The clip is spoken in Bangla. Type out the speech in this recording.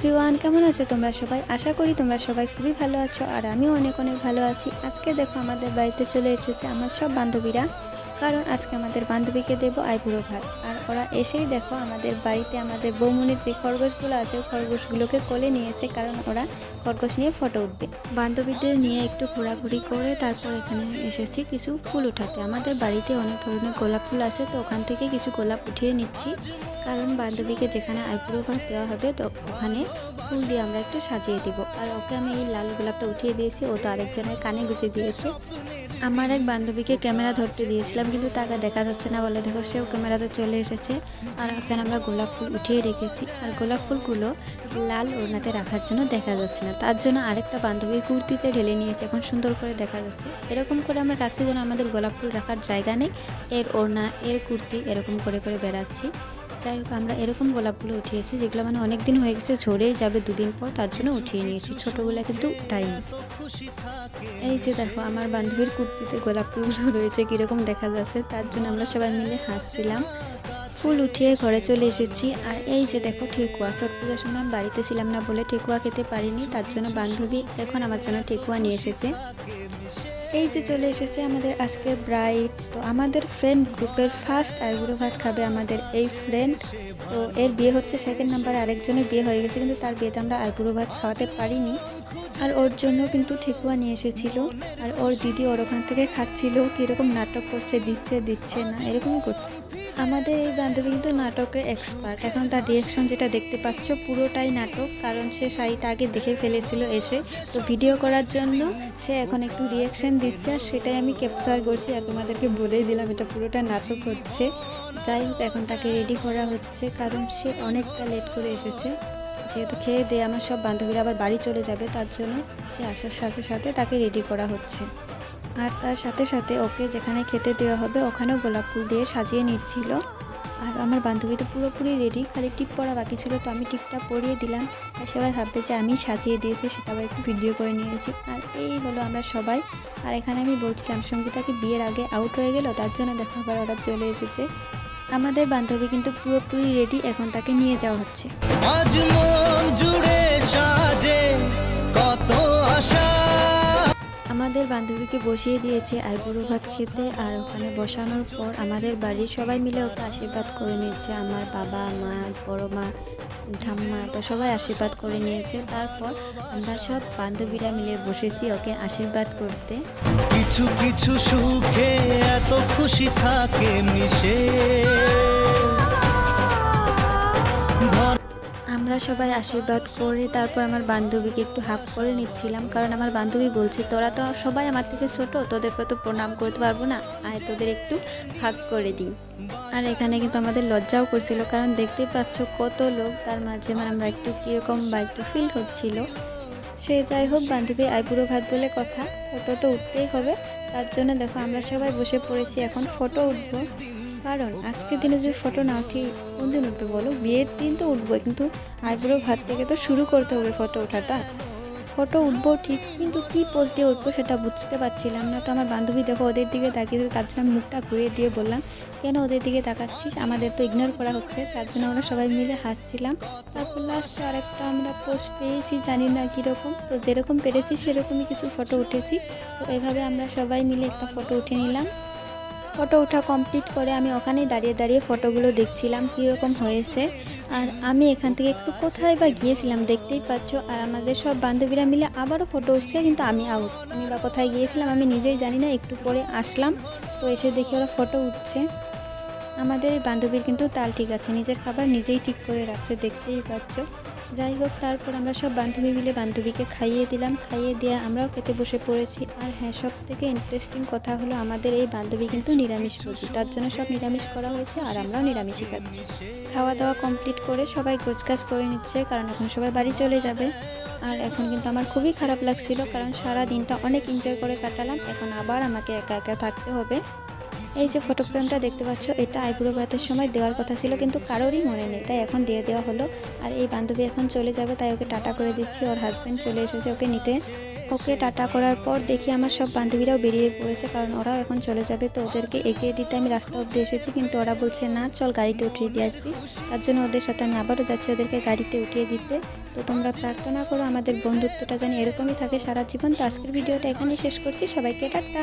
এভরিওয়ান, কেমন আছো তোমরা সবাই? আশা করি তোমরা সবাই খুবই ভালো আছো আর আমিও অনেক অনেক ভালো আছি। আজকে দেখো আমাদের বাড়িতে চলে এসেছে আমার সব বান্ধবীরা, কারণ আজকে আমাদের বান্ধবীকে দেবো আইবুড়ো ভাত। আর ওরা এসেই দেখো আমাদের বাড়িতে আমাদের বৌমনির যে খরগোশগুলো আছে ওই খরগোশগুলোকে কোলে নিয়েছে, কারণ ওরা খরগোশ নিয়ে ফটো উঠবে। বান্ধবীদের নিয়ে একটু ঘোরাঘুরি করে তারপর এখানে এসেছি কিছু ফুল উঠাতে। আমাদের বাড়িতে অনেক ধরনের গোলাপ ফুল আছে, তো ওখান থেকে কিছু গোলাপ উঠিয়ে নিচ্ছি, কারণ বান্ধবীকে যেখানে আইবুড়ো ভাত দেওয়া হবে তো ওখানে ফুল দিয়ে আমরা একটু সাজিয়ে দিব। আর ওকে আমি এই লাল গোলাপটা উঠিয়ে দিয়েছি, ও তো আরেকজনের কানে গুঁজে দিয়েছে। আমার এক বান্ধবীকে ক্যামেরা ধরতে দিয়েছিলাম, কিন্তু তাকে দেখা যাচ্ছে না বলে দেখো সেও ক্যামেরাতে চলে এসেছে। আর এখানে আমরা গোলাপ ফুল উঠিয়ে রেখেছি, আর গোলাপ ফুলগুলো লাল ওড়নাতে রাখার জন্য দেখা যাচ্ছে না, তার জন্য আরেকটা বান্ধবী কুর্তিতে ঢেলে নিয়েছে, এখন সুন্দর করে দেখা যাচ্ছে। এরকম করে আমরা রাখছি যেন আমাদের গোলাপ ফুল রাখার জায়গা নেই, এর ওড়না এর কুর্তি এরকম করে করে বেড়াচ্ছি। যাই হোক, আমরা এরকম গোলাপগুলো উঠিয়েছি যেগুলো মানে অনেক দিন হয়ে গেছে, ঝরেই যাবে দুদিন পর, তার জন্য উঠিয়ে নিয়েছি। ছোটোগুলো কিন্তু উঠাইনি। এই যে দেখো আমার বান্ধবীর কুর্তিতে গোলাপ ফুলগুলো রয়েছে, কীরকম দেখা যাচ্ছে, তার জন্য আমরা সবাই মিলে হাসছিলাম। ফুল উঠিয়ে ঘরে চলে এসেছি। আর এই যে দেখো ঠেকুয়া, ছট পূজার সময় আমি বাড়িতে ছিলাম না বলে ঠেকুয়া খেতে পারিনি, তার জন্য বান্ধবী এখন আমার জন্য ঠেকুয়া নিয়ে এসেছে। এই যে চলে এসেছে আমাদের আজকের ব্রাইড। তো আমাদের ফ্রেন্ড গ্রুপের ফার্স্ট আইবুড়ো ভাত খাবে আমাদের এই ফ্রেন্ড। তো এর বিয়ে হচ্ছে সেকেন্ড নাম্বারে, আরেকজনের বিয়ে হয়ে গেছে, কিন্তু তার বিয়েতে আমরা আইবুড়ো ভাত খাওয়াতে পারিনি। আর ওর জন্য কিন্তু ঠেকুয়া নিয়ে এসেছিল। আর ওর দিদি ওর ওখান থেকে খাচ্ছিল, কীরকম নাটক করছে, দিচ্ছে দিচ্ছে না এরকমই করছে। আমাদের এই বান্ধবী কিন্তু নাটকে এক্সপার্ট। এখন তার রিয়াকশন যেটা দেখতে পাচ্ছ পুরোটাই নাটক, কারণ সে শাড়িটা আগে দেখে ফেলেছিল এসে, তো ভিডিও করার জন্য সে এখন একটু রিয়াকশন দিচ্ছে, আর সেটাই আমি ক্যাপচার করছি আর তোমাদেরকে বলেই দিলাম এটা পুরোটা নাটক হচ্ছে। যাই হোক, এখন তাকে রেডি করা হচ্ছে, কারণ সে অনেকটা লেট করে এসেছে। যেহেতু খেয়ে দিয়ে আমার সব বান্ধবীরা আবার বাড়ি চলে যাবে, তার জন্য সে আসার সাথে সাথে তাকে রেডি করা হচ্ছে। আর তার সাথে সাথে ওকে যেখানে খেতে দেওয়া হবে ওখানেও গোলাপ ফুল দিয়ে সাজিয়ে নিচ্ছিল। আর আমার বান্ধবী তো পুরোপুরি রেডি, খালি টিপ পরা বাকি ছিল, তো আমি টিপটা পরিয়ে দিলাম। আর সবাই ভাববে যে আমি সাজিয়ে দিয়েছি, সেটা আবার একটু ভিডিও করে নিয়েছি। আর এই হলো আমরা সবাই। আর এখানে আমি বলছিলাম সঙ্গীতাকে বিয়ের আগে আউট হয়ে গেল, তার জন্য দেখো আবার ওরা চলে এসেছে। আমাদের বান্ধবী কিন্তু পুরোপুরি রেডি, এখন তাকে নিয়ে যাওয়া হচ্ছে। আজ মন জুড়ে সাজে কত আশা। আমাদের বান্ধবীকে বসিয়ে দিয়েছে আইবুড়ো ভাত খেতে, আর ওখানে বসানোর পর আমাদের বাড়ির সবাই মিলে ওকে আশীর্বাদ করে নিয়েছে। আমার বাবা মা, বড় মা, ঠাম্মা, তো সবাই আশীর্বাদ করে নিয়েছে। তারপর আমরা সব বান্ধবীরা মিলে বসেছি ওকে আশীর্বাদ করতে। কিছু কিছু সুখে এত খুশি থাকে মিশে। আমরা সবাই আশীর্বাদ করে তারপর আমার বান্ধবীকে একটু হাক করে নিচ্ছিলাম, কারণ আমার বান্ধবী বলছে তোরা তো সবাই আমার থেকে ছোট, তোদেরকে তো প্রণাম করতে পারবো না, আয় তোদের একটু হাক করে দিই। আর এখানে কিন্তু আমাদের লজ্জাও করছিল, কারণ দেখতেই পাচ্ছ কত লোক, তার মাঝে মানে আমরা একটু কীরকম বা একটু ফিল হচ্ছিল। সে যাই হোক, বান্ধবী আইবুড়ো ভাত বলে কথা, ফটো তো উঠতেই হবে, তার জন্য দেখো আমরা সবাই বসে পড়েছি, এখন ফটো উঠবো। কারণ আজকের দিনে যদি ফটো না উঠি কোন দিন উঠবে বলো? বিয়ের দিন তো উঠবো, কিন্তু আইবুড়ো ভাত থেকে তো শুরু করতে হবে ফটো ওঠাটা। ফটো উঠবো ঠিক, কিন্তু কী পোস্ট দিয়ে উঠবো সেটা বুঝতে পারছিলাম না। তো আমার বান্ধবী দেখো ওদের দিকে তাকিয়েছে, তার জন্য আমি মুখটা ঘুরিয়ে দিয়ে বললাম কেন ওদের দিকে তাকাচ্ছিস, আমাদের তো ইগনোর করা হচ্ছে। তার জন্য আমরা সবাই মিলে হাসছিলাম। তারপর লাস্টে আরেকটা আমরা পোস্ট পেয়েছি, জানি না কীরকম, তো যেরকম পেরেছি সেরকমই কিছু ফটো উঠেছি। তো এইভাবে আমরা সবাই মিলে একটা ফটো উঠে নিলাম। ফটো ওঠা কমপ্লিট করে আমি ওখানেই দাঁড়িয়ে দাঁড়িয়ে ফটোগুলো দেখছিলাম কীরকম হয়েছে। আর আমি এখান থেকে একটু কোথায় বা গিয়েছিলাম দেখতেই পাচ্ছ, আর আমাদের সব বান্ধবীরা মিলে আবারও ফটো উঠছে, কিন্তু আমি আউট। আমি বা কোথায় গিয়েছিলাম আমি নিজেই জানি না, একটু পরে আসলাম, তো এসে দেখি ওরা ফটো উঠছে। আমাদের এই বান্ধবীর কিন্তু তাল ঠিক আছে, নিজের খাবার নিজেই ঠিক করে রাখছে, দেখতেই পাচ্ছ। যাই হোক, তারপর আমরা সব বান্ধবী মিলে বান্ধবীকে খাইয়ে দিলাম, খাইয়ে দিয়ে আমরাও খেতে বসে পড়েছি। আর হ্যাঁ, সব থেকে ইন্টারেস্টিং কথা হলো আমাদের এই বান্ধবী কিন্তু নিরামিষভোজী, তার জন্য সব নিরামিষ করা হয়েছে আর আমরাও নিরামিষই খাচ্ছি। খাওয়া দাওয়া কমপ্লিট করে সবাই গোছগাছ করে নিচ্ছে, কারণ এখন সবাই বাড়ি চলে যাবে। আর এখন কিন্তু আমার খুবই খারাপ লাগছিল, কারণ সারা দিনটা অনেক এনজয় করে কাটালাম, এখন আবার আমাকে একা একা থাকতে হবে। এই যে ফটো ফ্রেমটা দেখতে পাচ্ছ, এটা আইবুড়ো ভাতের সময় দেওয়ার কথা ছিল, কিন্তু কারোরই মনে নেই, তাই এখন দিয়ে দেওয়া হলো। আর এই বান্ধবী এখন চলে যাবে, তাই ওকে টাটা করে দিচ্ছি, ওর হাজব্যান্ড চলে এসেছে ওকে নিতে। ওকে টাটা করার পর দেখি আমার সব বান্ধবীরাও বেরিয়ে পড়েছে, কারণ ওরাও এখন চলে যাবে। তো ওদেরকে এগিয়ে দিতে আমি রাস্তা অব্দি এসেছি, কিন্তু ওরা বলছে না চল গাড়িতে উঠিয়ে দিয়ে আসবি। তার জন্য ওদের সাথে আমি আবারও যাচ্ছি ওদেরকে গাড়িতে উঠিয়ে দিতে। তো তোমরা প্রার্থনা করো আমাদের বন্ধুত্বটা যেন এরকমই থাকে সারা জীবন। তো আজকের ভিডিওটা এখানেই শেষ করছি, সবাইকে টাটা।